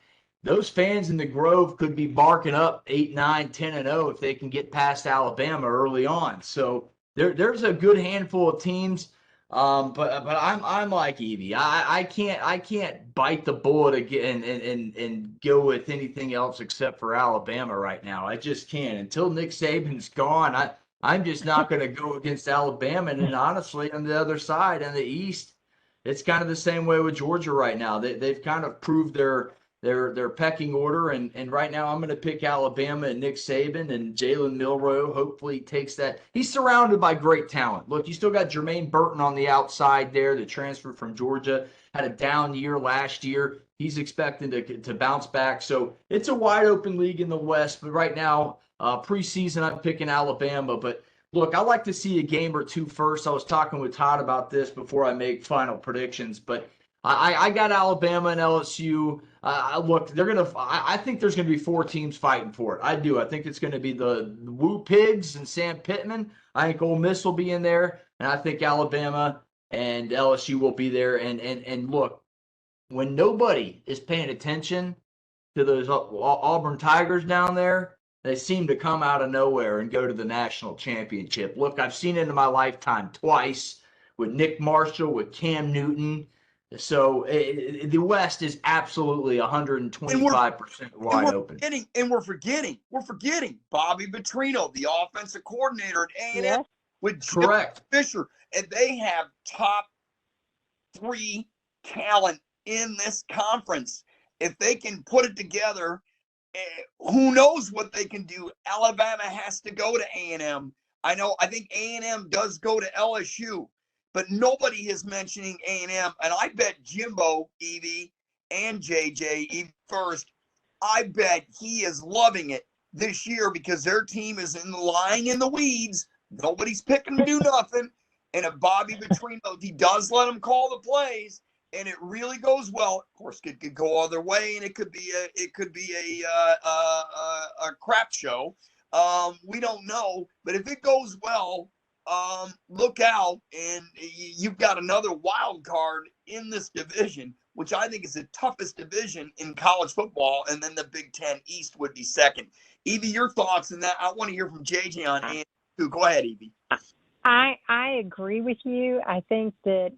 those fans in the Grove could be barking up 8, 9, 10-0 if they can get past Alabama early on. So there's a good handful of teams. But I'm like Evie. I can't bite the bullet again and go with anything else except for Alabama right now. I just can't. Until Nick Saban's gone, I'm just not going to go against Alabama. And then honestly, on the other side, in the East, it's kind of the same way with Georgia right now. They've kind of proved their pecking order, and right now I'm going to pick Alabama and Nick Saban, and Jalen Milroe hopefully takes that. He's surrounded by great talent. Look, you still got Jermaine Burton on the outside there, the transfer from Georgia, had a down year last year. He's expecting to bounce back. So it's a wide open league in the West, but right now, preseason, I'm picking Alabama. But look, I like to see a game or two first. I was talking with Todd about this before I make final predictions, but I got Alabama and LSU. Look, I think there's gonna be 4 teams fighting for it. I do. I think it's gonna be the Woo Pigs and Sam Pittman. I think Ole Miss will be in there, and I think Alabama and LSU will be there. And look, when nobody is paying attention to those Auburn Tigers down there, they seem to come out of nowhere and go to the national championship. Look, I've seen it in my lifetime twice with Nick Marshall, with Cam Newton. So the West is absolutely 125% wide open. We're forgetting Bobby Petrino, the offensive coordinator at A&M, Yes. with Correct. Jim Fisher, and they have top 3 talent in this conference. If they can put it together, who knows what they can do? Alabama has to go to A&M. I think A&M does go to LSU. But nobody is mentioning A&M, and I bet Jimbo, Evie, and JJ, Evie first, I bet he is loving it this year because their team is lying in the weeds. Nobody's picking to do nothing. And if Bobby Petrino, he does let him call the plays, and it really goes well. Of course, it could go other way, and it could be a crap show. We don't know, but if it goes well, look out, and you've got another wild card in this division, which I think is the toughest division in college football, and then the Big Ten East would be second. Evie, your thoughts on that? I want to hear from JJ on A&M too. Go ahead, Evie. I agree with you. I think that,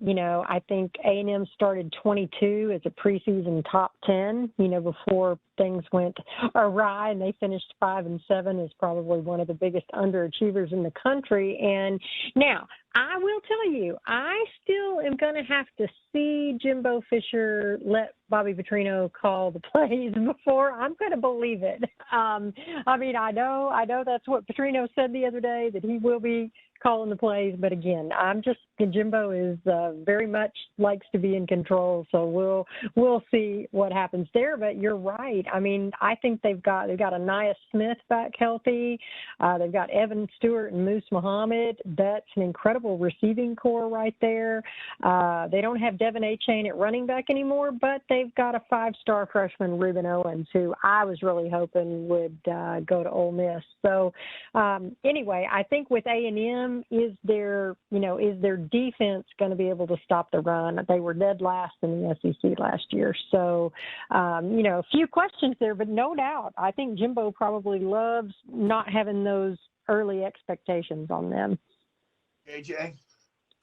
I think A&M started 22 as a preseason top 10, before things went awry, and they finished 5-7 as probably one of the biggest underachievers in the country. And now, I will tell you, I still am going to have to see Jimbo Fisher let Bobby Petrino call the plays before I'm going to believe it. I know that's what Petrino said the other day, that he will be calling the plays, but again, Jimbo is very much likes to be in control, so we'll see what happens there. But you're right. I mean, I think they've got Aniyah Smith back healthy. They've got Evan Stewart and Moose Muhammad. That's an incredible incredible receiving core right there. They don't have Devin Achane at running back anymore, but they've got a 5-star freshman, Reuben Owens, who I was really hoping would go to Ole Miss. So anyway, I think with A&M, is their defense going to be able to stop the run? They were dead last in the SEC last year. So, a few questions there, but no doubt, I think Jimbo probably loves not having those early expectations on them. AJ?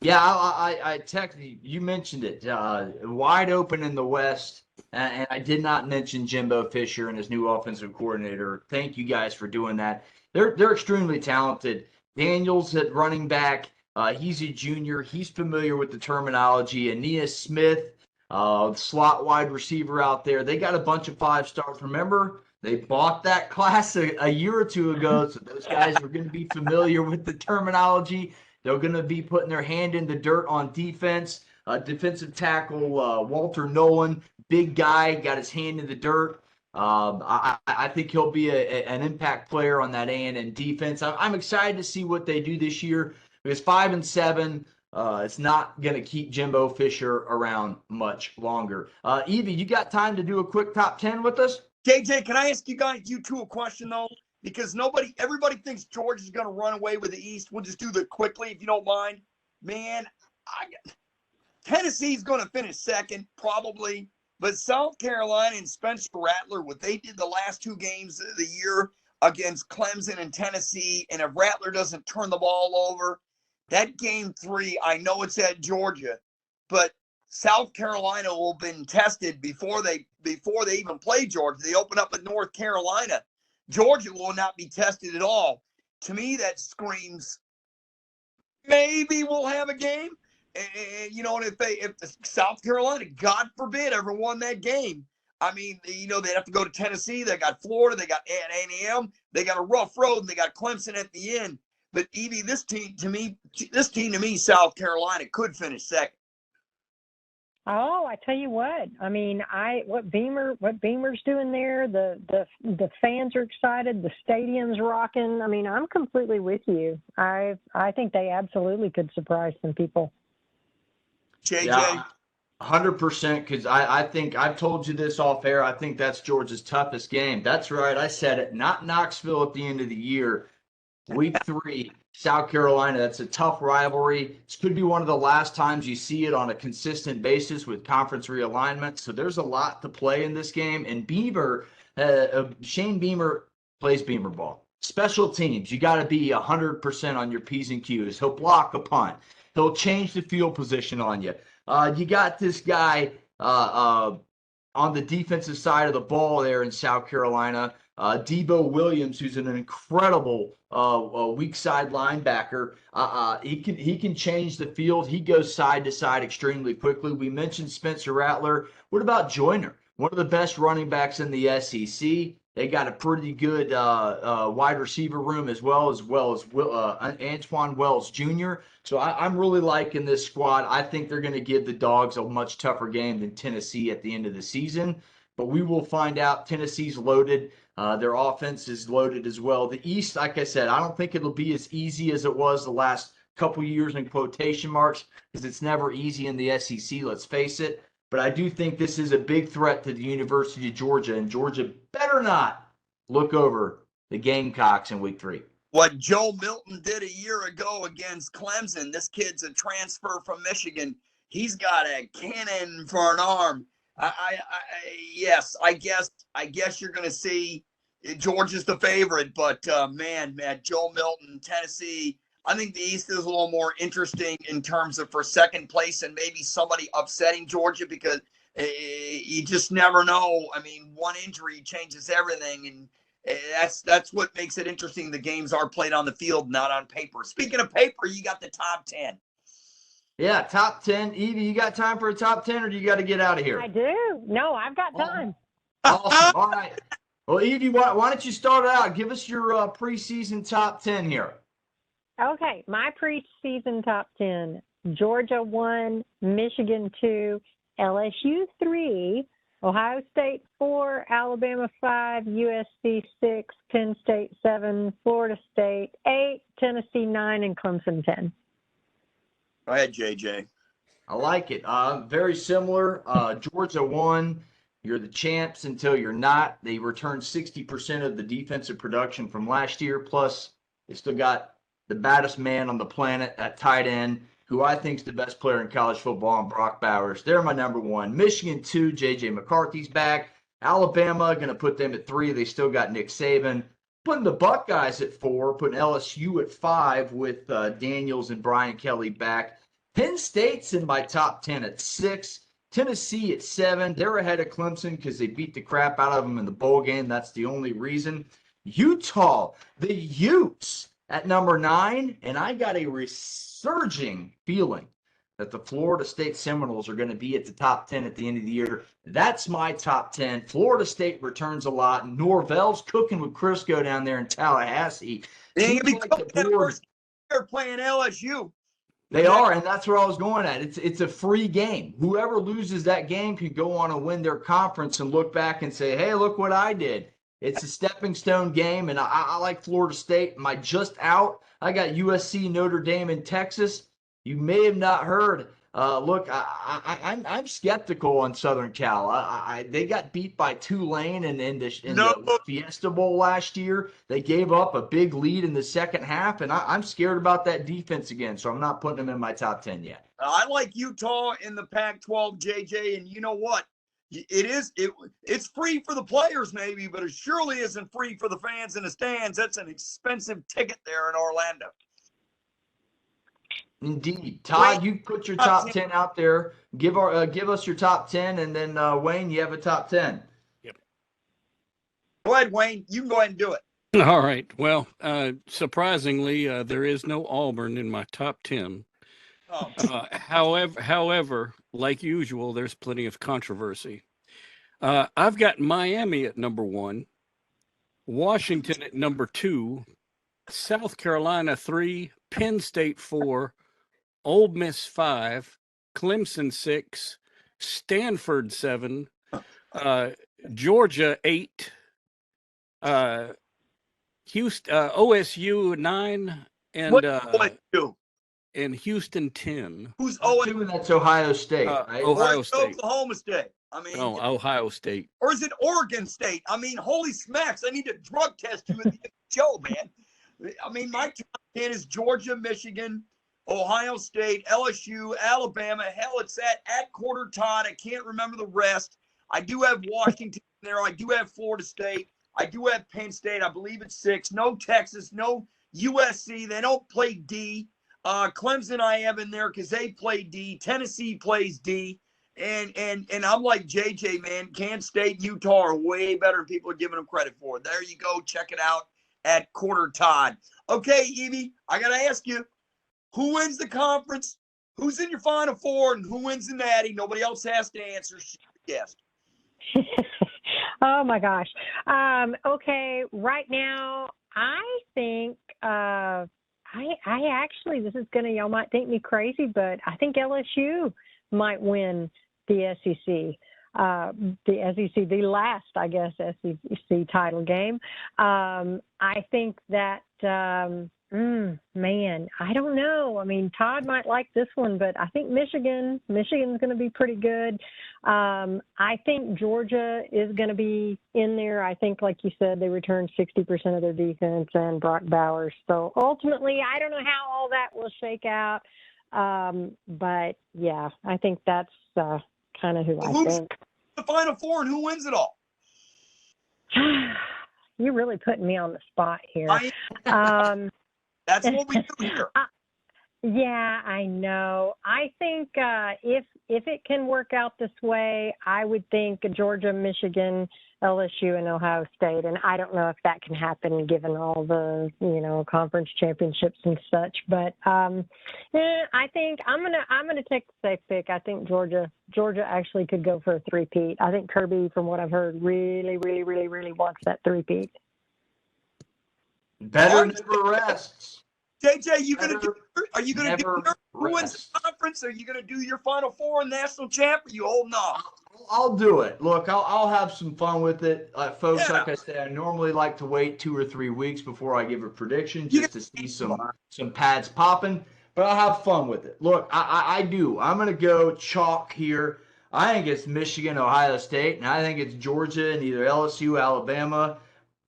Yeah, I texted you. You mentioned it. Wide open in the West, and I did not mention Jimbo Fisher and his new offensive coordinator. Thank you guys for doing that. They're extremely talented. Daniels at running back. He's a junior. He's familiar with the terminology. Aeneas Smith, slot wide receiver out there. They got a bunch of 5-stars. Remember, they bought that class a year or two ago, so those guys are going to be familiar with the terminology. They're going to be putting their hand in the dirt on defense. Defensive tackle Walter Nolan, big guy, got his hand in the dirt. I think he'll be an impact player on that A&M defense. I'm excited to see what they do this year because 5-7, it's not going to keep Jimbo Fisher around much longer. Evie, you got time to do a quick top 10 with us? JJ, can I ask you two a question though? Because everybody thinks Georgia is going to run away with the East. We'll just do that quickly if you don't mind. Man, Tennessee's going to finish second probably, but South Carolina and Spencer Rattler, what they did the last 2 games of the year against Clemson and Tennessee, and if Rattler doesn't turn the ball over, that game 3, I know it's at Georgia, but South Carolina will have been tested before they even play Georgia. They open up at North Carolina. Georgia will not be tested at all. To me, that screams maybe we'll have a game. And if South Carolina, God forbid, ever won that game, I mean, they'd have to go to Tennessee. They got Florida. They got A&M. They got a rough road, and they got Clemson at the end. But Evie, this team to me, South Carolina could finish second. Oh, I tell you what. I mean, what Beamer's doing there. The fans are excited. The stadium's rocking. I mean, I'm completely with you. I think they absolutely could surprise some people. JJ. Yeah, 100%. Because I think I've told you this off air. I think that's Georgia's toughest game. That's right. I said it. Not Knoxville at the end of the year. Week 3, South Carolina. That's a tough rivalry. This could be one of the last times you see it on a consistent basis with conference realignment. So there's a lot to play in this game. And Shane Beamer plays Beamer ball. Special teams, you got to be 100% on your P's and Q's. He'll block a punt. He'll change the field position on you. You got this guy on the defensive side of the ball there in South Carolina. Debo Williams, who's an incredible weak side linebacker. He can change the field. He goes side to side extremely quickly. We mentioned Spencer Rattler. What about Joyner? One of the best running backs in the SEC. They got a pretty good wide receiver room as well as Antoine Wells Jr. So I'm really liking this squad. I think they're going to give the Dogs a much tougher game than Tennessee at the end of the season. But we will find out. Tennessee's loaded. Their offense is loaded as well. The East, like I said, I don't think it'll be as easy as it was the last couple years in quotation marks because it's never easy in the SEC, let's face it. But I do think this is a big threat to the University of Georgia, and Georgia better not look over the Gamecocks in Week 3. What Joe Milton did a year ago against Clemson, this kid's a transfer from Michigan. He's got a cannon for an arm. Yes, I guess you're going to see Georgia's the favorite, but man, Joe Milton, Tennessee. I think the East is a little more interesting in terms of for second place and maybe somebody upsetting Georgia because you just never know. I mean, one injury changes everything, and that's what makes it interesting. The games are played on the field, not on paper. Speaking of paper, you got the top 10. Yeah, top 10. Evie, you got time for a top 10 or do you got to get out of here? I do. No, I've got time. Awesome. All right. Well, Evie, why don't you start out? Give us your preseason top 10 here. Okay, my preseason top 10. Georgia 1, Michigan 2, LSU 3, Ohio State 4, Alabama 5, USC 6, Penn State 7, Florida State 8, Tennessee 9, and Clemson 10. Go ahead, JJ. I like it. Very similar. Georgia won. You're the champs until you're not. They returned 60% of the defensive production from last year. Plus, they still got the baddest man on the planet at tight end, who I think is the best player in college football, and Brock Bowers. They're my number one. Michigan 2, J.J. McCarthy's back. Alabama, going to put them at 3. They still got Nick Saban. Putting the Buckeyes at 4, putting LSU at 5 with Daniels and Brian Kelly back. Penn State's in my top 10 at 6. Tennessee at 7. They're ahead of Clemson because they beat the crap out of them in the bowl game. That's the only reason. Utah, the Utes at number 9. And I got a resurging feeling that the Florida State Seminoles are going to be at the top 10 at the end of the year. That's my top 10. Florida State returns a lot. Norvell's cooking with Crisco down there in Tallahassee. They're going to be Seems like the board- they're playing LSU. They are, and that's where I was going at. It's a free game. Whoever loses that game can go on and win their conference and look back and say, hey, look what I did. It's a stepping stone game, and I like Florida State. My just out, I got USC, Notre Dame, and Texas. You may have not heard. Look, I'm skeptical on Southern Cal. They got beat by Tulane in the Fiesta Bowl last year. They gave up a big lead in the second half, and I'm scared about that defense again, so I'm not putting them in my top 10 yet. I like Utah in the Pac-12, JJ, and you know what? It's free for the players maybe, but it surely isn't free for the fans in the stands. That's an expensive ticket there in Orlando. Indeed. Todd, you put your top 10 out there. Give us your top 10, and then Wayne, you have a top 10. Yep. Go ahead, Wayne. You can go ahead and do it. All right. Well, surprisingly, there is no Auburn in my top 10. Oh. However, like usual, there's plenty of controversy. I've got Miami at number 1, Washington at number 2, South Carolina 3, Penn State 4, Ole Miss 5, Clemson 6, Stanford 7, Georgia 8, Houston, OSU 9, and OSU? And Houston 10. Who's OSU? That's Ohio State, right? Ohio State. Oklahoma State. I mean, Ohio State. Or is it Oregon State? I mean, holy smacks! I need to drug test you at the show, man. I mean, my top 10 is Georgia, Michigan, Ohio State, LSU, Alabama. Hell, it's at Corder Todd. I can't remember the rest. I do have Washington there. I do have Florida State. I do have Penn State. I believe it's 6. No Texas. No USC. They don't play D. Clemson I have in there because they play D. Tennessee plays D. And I'm like JJ, man. Kansas State, Utah are way better than people are giving them credit for. There you go. Check it out at Corder Todd. Okay, Evie, I got to ask you, who wins the conference? Who's in your Final Four? And who wins the Natty? Nobody else has to answer. Yes. Oh, my gosh. Okay, right now, I think I actually, this is going to, y'all might think me crazy, but I think LSU might win the SEC. The last, I guess, SEC title game. I think that, man, I don't know. I mean, Todd might like this one, but I think Michigan's going to be pretty good. I think Georgia is going to be in there. I think, like you said, they returned 60% of their defense and Brock Bowers. So ultimately, I don't know how all that will shake out. But yeah, I think that's kind of who I think. The Final Four and who wins it all? You're really putting me on the spot here. That's what we do here. Yeah, I know. I think if it can work out this way, I would think Georgia, Michigan, LSU, and Ohio State. And I don't know if that can happen given all the conference championships and such. But I think I'm gonna take the safe pick. I think Georgia actually could go for a three-peat. I think Kirby, from what I've heard, really, really, really, really wants that three-peat. Better never rests. JJ, are you gonna do who wins the conference? Are you gonna do your Final Four and national champ? Or you holding off? I'll do it. Look, I'll have some fun with it, folks. Yeah. Like I said, I normally like to wait 2 or 3 weeks before I give a prediction just to see some pads popping. but I'll have fun with it. Look, I do. I'm going to go chalk here. I think it's Michigan, Ohio State, and I think it's Georgia and either LSU, Alabama.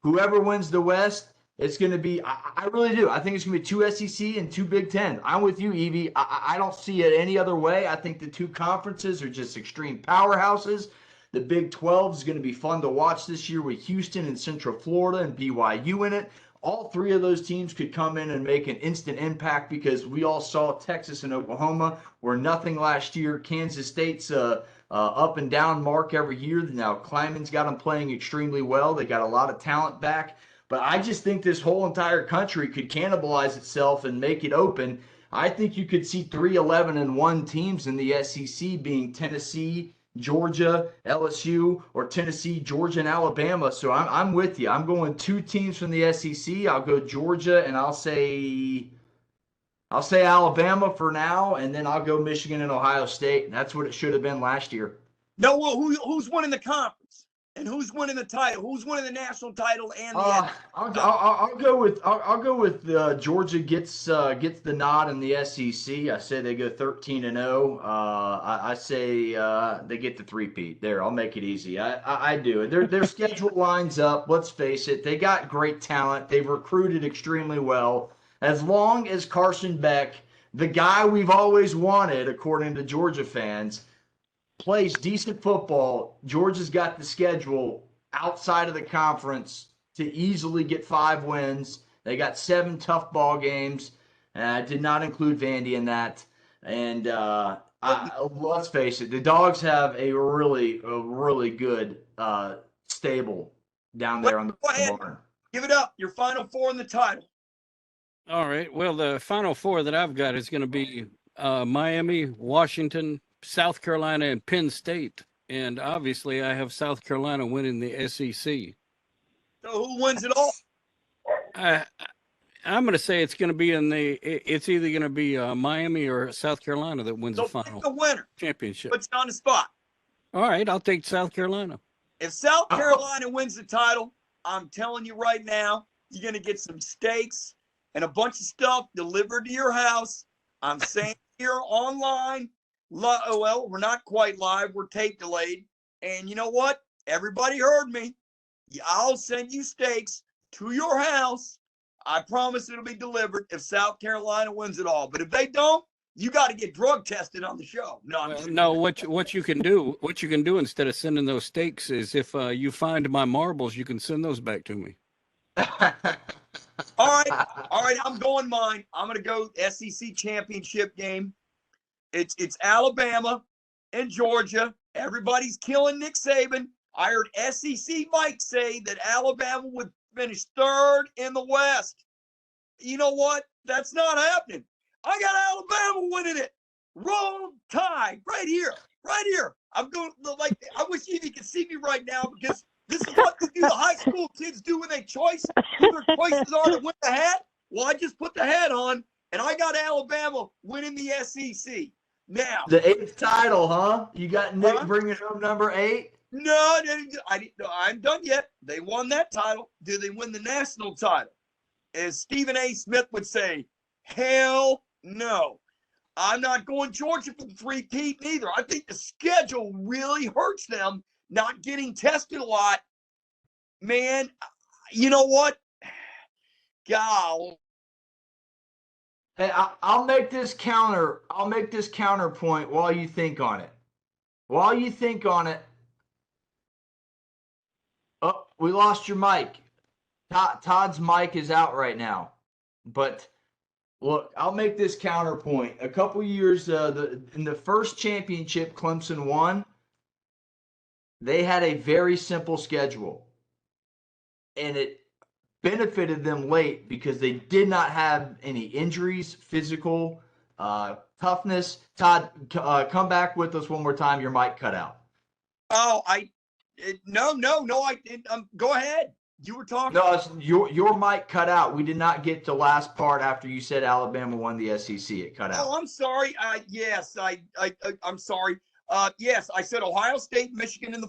Whoever wins the West, it's going to be, I really do. I think it's going to be two SEC and two Big Ten. I'm with you, Evie. I don't see it any other way. I think the two conferences are just extreme powerhouses. The Big 12 is going to be fun to watch this year with Houston and Central Florida and BYU in it. All three of those teams could come in and make an instant impact because we all saw Texas and Oklahoma were nothing last year. Kansas State's up and down mark every year. Now, Kleiman's got them playing extremely well. They got a lot of talent back. But I just think this whole entire country could cannibalize itself and make it open. I think you could see 3 11-1 teams in the SEC being Tennessee, Georgia, LSU, or Tennessee, Georgia, and Alabama. So I'm with you. I'm going 2 teams from the SEC. I'll go Georgia, and I'll say Alabama for now, and then I'll go Michigan and Ohio State. And that's what it should have been last year. No, well, who's winning the conference, and who's winning the title? Who's winning the national title and the? I'll go with Georgia gets the nod in the SEC. I say they go 13-0. I say they get the three-peat. There, I'll make it easy. I do. Their schedule lines up. Let's face it, they got great talent. They've recruited extremely well. As long as Carson Beck, the guy we've always wanted, according to Georgia fans, plays decent football, Georgia's got the schedule outside of the conference to easily get 5 wins. They got 7 tough ball games. I did not include Vandy in that. And let's face it, the Dogs have a really good stable down there on the barn. Give it up. Your Final Four in the title. All right. Well, the Final Four that I've got is going to be Miami, Washington, South Carolina, and Penn State. And obviously, I have South Carolina winning the SEC. So who wins it all? I'm going to say it's going to be it's either going to be Miami or South Carolina that wins the final pick the winner. Championship. Put you on the spot. All right. I'll take South Carolina. If South Carolina wins the title, I'm telling you right now, you're going to get some steaks and a bunch of stuff delivered to your house. I'm saying here online. Well, we're not quite live. We're tape delayed. And you know what? Everybody heard me. I'll send you steaks to your house. I promise it'll be delivered if South Carolina wins it all. But if they don't, you got to get drug tested on the show. No, what you can do instead of sending those steaks is if you find my marbles, you can send those back to me. All right. I'm going mine. I'm going to go SEC championship game. It's Alabama and Georgia. Everybody's killing Nick Saban. I heard SEC Mike say that Alabama would finish 3rd in the West. You know what? That's not happening. I got Alabama winning it. Roll Tide right here. I'm going I wish Evie could see me right now because this is what the high school kids do when they choice. Who their choices are to win the hat. Well, I just put the hat on, and I got Alabama winning the SEC. Now the 8th title, huh? You got Nick bringing home number 8. No, I'm done yet. They won that title. Do they win the national title? As Stephen A. Smith would say, hell no. I'm not going Georgia for the 3-peat neither. I think the schedule really hurts them not getting tested a lot. Man, you know what? God. Hey, I'll make this counterpoint while you think on it. Oh, we lost your mic. Todd's mic is out right now. But look, I'll make this counterpoint. A couple years in the first championship Clemson won, they had a very simple schedule. And it benefited them late because they did not have any injuries, physical toughness. Todd, come back with us one more time. Your mic cut out. Oh, no. Go ahead. You were talking. No, your mic cut out. We did not get the last part after you said Alabama won the SEC. It cut out. Oh, I'm sorry. Yes, I'm sorry. Yes, I said Ohio State, Michigan in the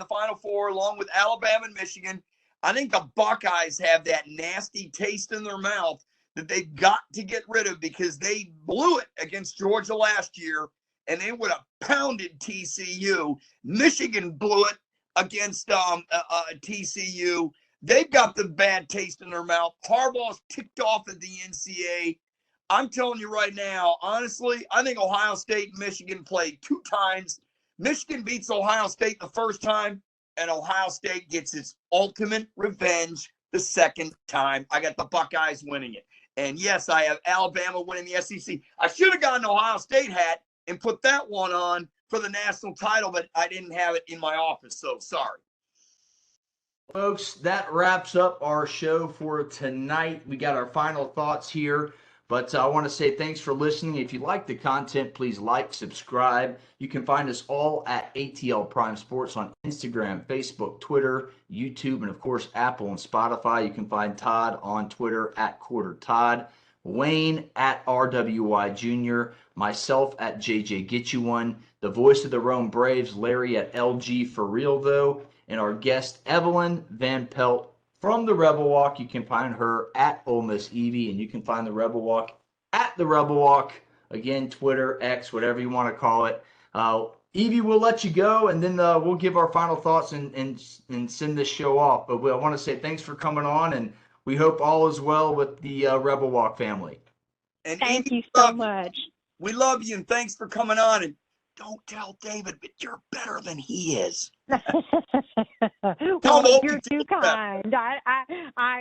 Final Four, along with Alabama and Michigan. I think the Buckeyes have that nasty taste in their mouth that they've got to get rid of because they blew it against Georgia last year, and they would have pounded TCU. Michigan blew it against TCU. They've got the bad taste in their mouth. Harbaugh's ticked off at the NCAA. I'm telling you right now, honestly, I think Ohio State and Michigan played 2 times. Michigan beats Ohio State the first time, and Ohio State gets its ultimate revenge the second time. I got the Buckeyes winning it. And yes, I have Alabama winning the SEC. I should have gotten an Ohio State hat and put that one on for the national title, but I didn't have it in my office, so sorry. Folks, that wraps up our show for tonight. We got our final thoughts here, but I want to say thanks for listening. If you like the content, please like, subscribe. You can find us all at ATL Prime Sports on Instagram, Facebook, Twitter, YouTube, and of course, Apple and Spotify. You can find Todd on Twitter at Corder Todd, Wayne at RWY Jr., myself at JJ Get You One, the voice of the Rome Braves, Larry at LG For Real Though, and our guest, Evie Van Pelt from the Rebel Walk. You can find her at Ole Miss Evie, and you can find the Rebel Walk at the Rebel Walk. Again, Twitter, X, whatever you want to call it. Evie, we'll let you go, and then we'll give our final thoughts and send this show off. But I want to say thanks for coming on, and we hope all is well with the Rebel Walk family. And Thank Evie, you so much. We love you, and thanks for coming on. And don't tell David, but you're better than he is. Well, you're too kind.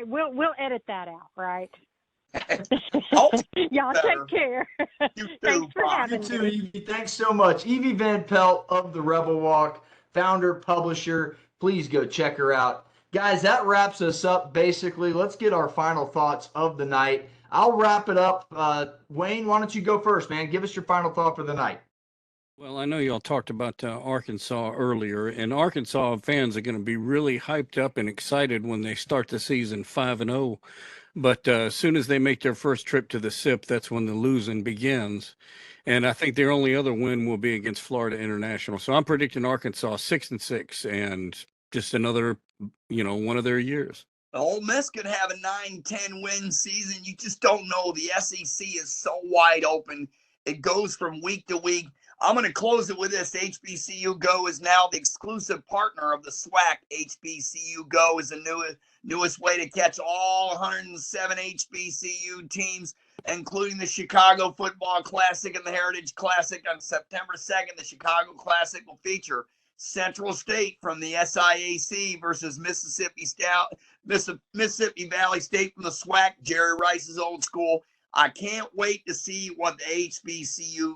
We'll edit that out, right? Y'all take care. You too, Thanks for having You too, me. Evie. Thanks so much. Evie Van Pelt of the Rebel Walk, founder, publisher. Please go check her out. Guys, that wraps us up, basically. Let's get our final thoughts of the night. I'll wrap it up. Wayne, why don't you go first, man? Give us your final thought for the night. Well, I know y'all talked about Arkansas earlier, and Arkansas fans are going to be really hyped up and excited when they start the season 5-0. But as soon as they make their first trip to the SIP, that's when the losing begins. And I think their only other win will be against Florida International. So I'm predicting Arkansas 6-6 and just another, one of their years. Ole Miss could have a 9-10 win season. You just don't know. The SEC is so wide open. It goes from week to week. I'm going to close it with this. HBCU Go is now the exclusive partner of the SWAC. HBCU Go is the newest way to catch all 107 HBCU teams, including the Chicago Football Classic and the Heritage Classic on September 2nd. The Chicago Classic will feature Central State from the SIAC versus Mississippi Valley State from the SWAC, Jerry Rice's old school. I can't wait to see what the HBCU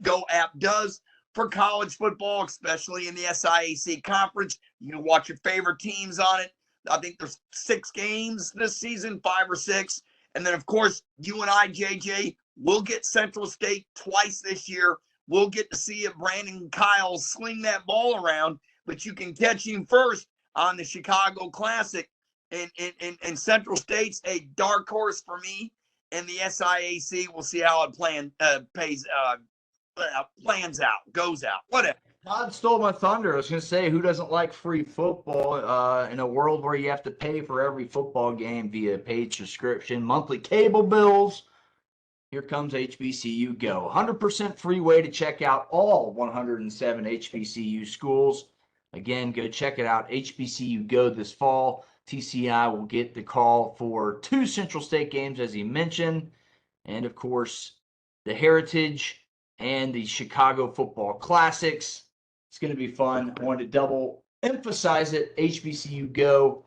Go app does for college football, especially in the SIAC conference. You can watch your favorite teams on it. I think there's 6 games this season, 5 or 6. And then, of course, you and I, JJ, will get Central State twice this year. We'll get to see if Brandon Kyle sling that ball around, but you can catch him first on the Chicago Classic. And Central State's a dark horse for me. And the SIAC, we'll see how it plans out, goes out, whatever. Todd stole my thunder. I was going to say, who doesn't like free football in a world where you have to pay for every football game via paid subscription, monthly cable bills? Here comes HBCU Go. 100% free way to check out all 107 HBCU schools. Again, go check it out. HBCU Go this fall. TCI will get the call for 2 Central State games, as he mentioned. And, of course, the Heritage and the Chicago Football Classics. It's going to be fun. I wanted to double emphasize it. HBCU Go.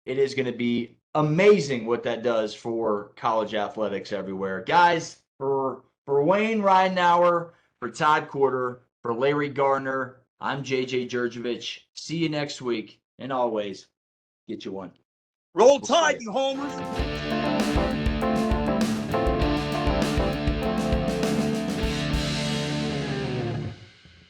It is going to be amazing what that does for college athletics everywhere. Guys, for Wayne Ridenauer, for Todd Corder, for Larry Gardner, I'm JJ Jurjevich. See you next week. And always, get you one. Roll Tide, you homers.